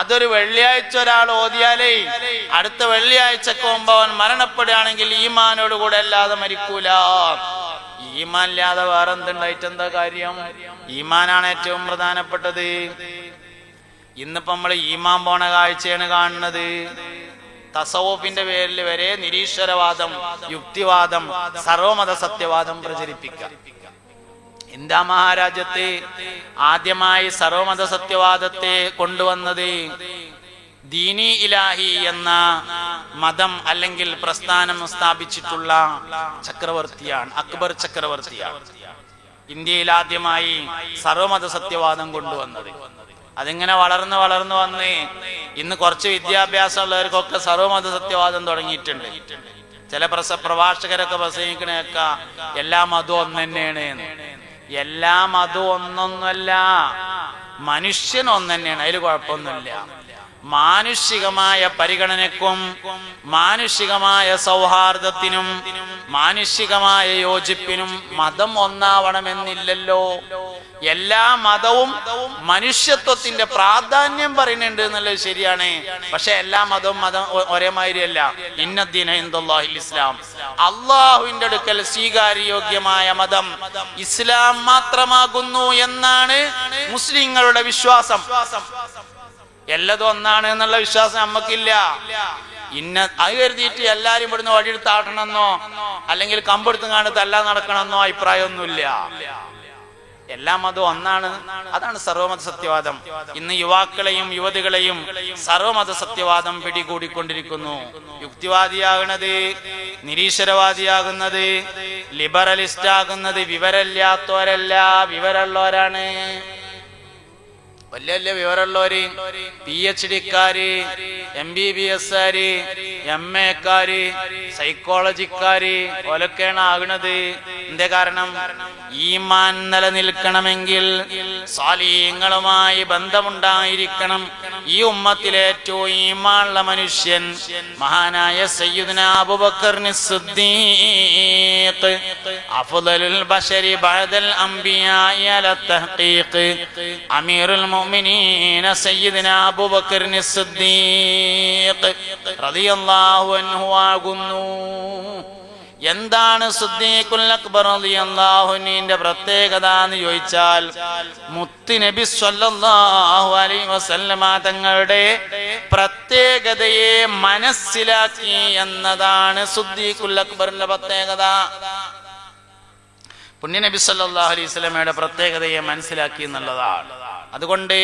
അതൊരു വെള്ളിയാഴ്ച ഒരാൾ ഓതിയാലേ അടുത്ത വെള്ളിയാഴ്ചക്ക് മുമ്പ് അവൻ മരണപ്പെടുകയാണെങ്കിൽ ഈമാനോട് കൂടെ അല്ലാതെ മരിക്കൂല. ഈമാൻ ഇല്ലാതെ വേറെ എന്തുണ്ടായിട്ട് എന്താ കാര്യം? ഈമാനാണ് ഏറ്റവും പ്രധാനപ്പെട്ടത്. ഇന്നിപ്പോ നമ്മള് ഈമാൻ പോണ കാഴ്ചയാണ് കാണുന്നത്. തസവൂഫിന്റെ പേരിൽ വരെ നിരീശ്വരവാദം, യുക്തിവാദം, സർവമത സത്യവാദം പ്രചരിപ്പിക്കുക. ഇന്ത്യ മഹാരാജ്യത്തെ ആദ്യമായി സർവമത സത്യവാദത്തെ കൊണ്ടുവന്നത് ദീനി ഇലാഹി എന്ന മതം അല്ലെങ്കിൽ പ്രസ്ഥാനം സ്ഥാപിച്ചിട്ടുള്ള ചക്രവർത്തിയാണ്, അക്ബർ ചക്രവർത്തിയാണ്. ഇന്ത്യയിൽ ആദ്യമായി സർവമത സത്യവാദം കൊണ്ടുവന്നത്. അതിങ്ങനെ വളർന്ന് വളർന്ന് വന്ന് ഇന്ന് കുറച്ച് വിദ്യാഭ്യാസം ഉള്ളവർക്കൊക്കെ സർവമത സത്യവാദം തുടങ്ങിയിട്ടുണ്ട്. ചില പ്രഭാഷകരൊക്കെ പ്രസംഗിക്കണേക്ക എല്ലാ മതവും ഒന്ന് തന്നെയാണ്. എല്ലാ മതവും ഒന്നൊന്നുമല്ല, മനുഷ്യൻ ഒന്ന് തന്നെയാണ്, അതിൽ കുഴപ്പമൊന്നുമില്ല. മാനുഷികമായ പരിഗണനയ്ക്കും മാനുഷികമായ സൗഹാർദ്ദത്തിനും മാനുഷികമായ യോജിപ്പിനും മതം ഒന്നാവണമെന്നില്ലല്ലോ. എല്ലാ മതവും മനുഷ്യത്വത്തിന്റെ പ്രാധാന്യം പറയുന്നുണ്ട് എന്നുള്ളത് ശരിയാണ്. പക്ഷെ എല്ലാ മതവും ഒരേ മാതിരിയല്ല. ഇന്നദ്ദീന ഇൻദല്ലാഹിൽ ഇസ്ലാം, അള്ളാഹുവിന്റെ അടുക്കൽ സ്വീകാര്യോഗ്യമായ മതം ഇസ്ലാം മാത്രമാകുന്നു എന്നാണ് മുസ്ലിങ്ങളുടെ വിശ്വാസം. എല്ലതും ഒന്നാണ് എന്നുള്ള വിശ്വാസം നമുക്കില്ല. അത് കരുതിയിട്ട് എല്ലാരും ഇവിടുന്ന് വഴിയെടുത്ത് ആട്ടണമെന്നോ അല്ലെങ്കിൽ കമ്പെടുത്തും കാണത്ത് എല്ലാം നടക്കണമെന്നോ അഭിപ്രായമൊന്നുമില്ല. എല്ലാ മതവും ഒന്നാണ്. അതാണ് സർവമത സത്യവാദം. ഇന്ന് യുവാക്കളെയും യുവതികളെയും സർവമത സത്യവാദം പിടികൂടിക്കൊണ്ടിരിക്കുന്നു. യുക്തിവാദിയാകുന്നത്, നിരീശ്വരവാദിയാകുന്നത്, ലിബറലിസ്റ്റ് ആകുന്നത് വിവരമില്ലാത്തവരല്ല, വിവരമുള്ളവരാണ്. വലിയ വലിയ വിവരമുള്ളവര്, PhD-ക്കാര്, MBBS-കാര്, MA-ക്കാര്, സൈക്കോളജിക്കാര് ഓലൊക്കെയാണ് ആകുന്നത്. എന്തേ കാരണം? ഈമാൻ നിലനിൽക്കണമെങ്കിൽ സാലിഹീങ്ങളുമായി ബന്ധമുണ്ടായിരിക്കണം. ഈ ഉമ്മത്തിലെ ഏറ്റവും ഈമാനുള്ള മനുഷ്യൻ മഹാനായ സയ്യിദുനാ അബൂബക്കർ സിദ്ദീഖ്, അഫ്ളലുൽ ബശരി ബഅദൽ അംബിയാഇ അല തഹ്ഖീഖ്, അമീറുൽ മുഅ്മിനീന സയ്യിദുനാ അബൂബക്കർ സിദ്ദീഖ് റളിയല്ലാഹു അൻഹു ആകുന്നു. എന്താണ് സിദ്ദീഖുൽ അക്ബർ റളിയല്ലാഹു അൻഹുവിന്റെ പ്രത്യേകത എന്ന് ചോദിച്ചാൽ, മുത്തുനബി സ്വല്ലല്ലാഹു അലൈഹി വസല്ലമ തങ്ങളുടെ പ്രത്യേകതയെ മനസ്സിലാക്കി എന്നതാണ് സിദ്ദീഖുൽ അക്ബറിന്റെ പ്രത്യേകത. പുണ്യനബി സല്ലല്ലാഹു അലൈഹി വസല്ലമയുടെ പ്രത്യേകതയെ മനസ്സിലാക്കി എന്നുള്ളതാണ്. അതുകൊണ്ട്